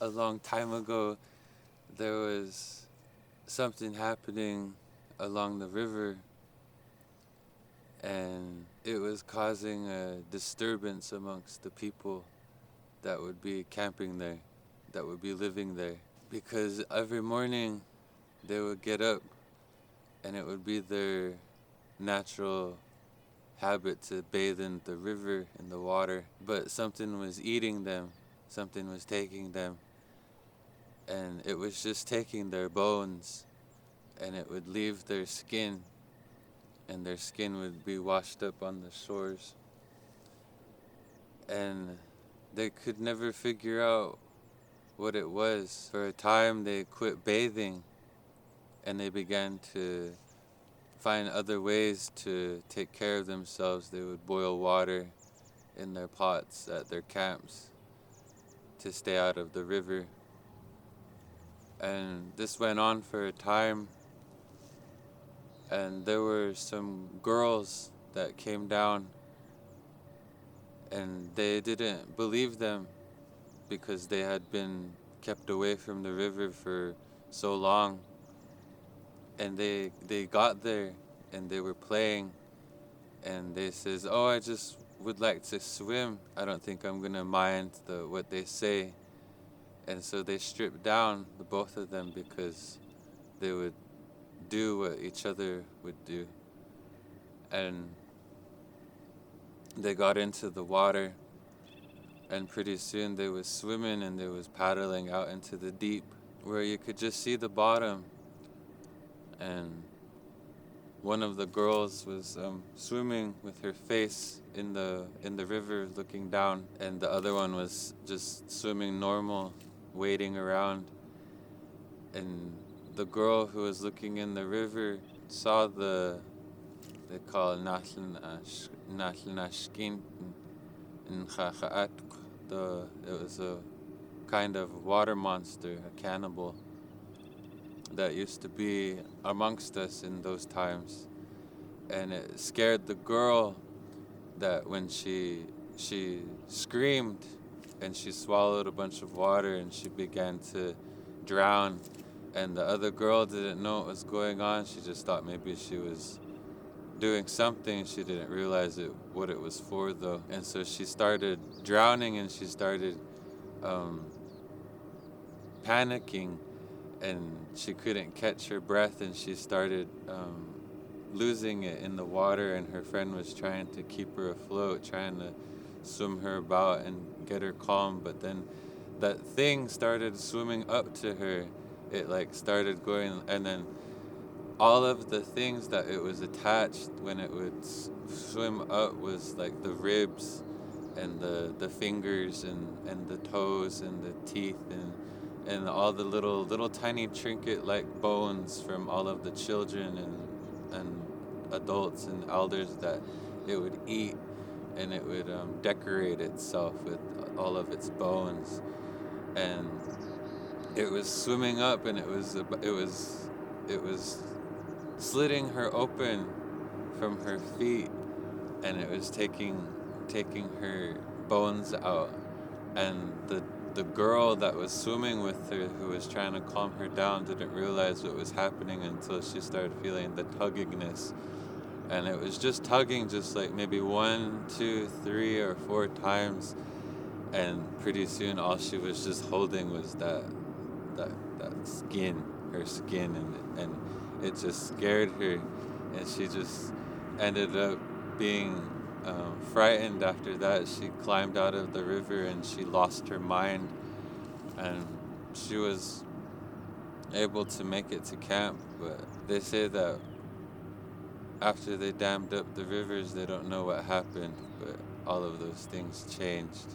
a long time ago, there was something happening along the river, and it was causing a disturbance amongst the people that would be camping there, that would be living there. Because every morning they would get up, and it would be their natural habit to bathe in the river, in the water. But something was eating them, something was taking them, and it was just taking their bones, and it would leave their skin, and their skin would be washed up on the shores. And they could never figure out what it was. For a time, they quit bathing, and they began to find other ways to take care of themselves. They would boil water in their pots at their camps to stay out of the river. And this went on for a time, and there were some girls that came down, and they didn't believe them because they had been kept away from the river for so long. And they got there, and they were playing, and they says, "Oh, I just would like to swim. I don't think I'm gonna mind what they say." And so they stripped down, the both of them, because they would do what each other would do. And they got into the water, and pretty soon they was swimming, and they was paddling out into the deep where you could just see the bottom. And one of the girls was swimming with her face in the river looking down, and the other one was just swimming normal, wading around. And the girl who was looking in the river saw they call Natlnashkin in it was a kind of water monster, a cannibal that used to be amongst us in those times. And it scared the girl that when she screamed, and she swallowed a bunch of water, and she began to drown. And the other girl didn't know what was going on. She just thought maybe she was doing something. She didn't realize what it was for, though. And so she started drowning, and she started panicking, and she couldn't catch her breath, and she started losing it in the water. And her friend was trying to keep her afloat, trying to swim her about and get her calm. But then that thing started swimming up to her. It like started going, and then all of the things that it was attached when it would swim up was like the ribs and the fingers and the toes and the teeth and all the little tiny trinket like bones from all of the children and adults and elders that it would eat, and it would decorate itself with all of its bones. And it was swimming up, and it was slitting her open from her feet, and it was taking her bones out. And the girl that was swimming with her, who was trying to calm her down, didn't realize what was happening until she started feeling the tuggingness. And it was just tugging, just like maybe 1, 2, 3, or 4 times. And pretty soon all she was just holding was that skin, her skin, and it just scared her, and she just ended up being frightened. After that, she climbed out of the river, and she lost her mind, and she was able to make it to camp. But they say that after they dammed up the rivers, they don't know what happened, but all of those things changed.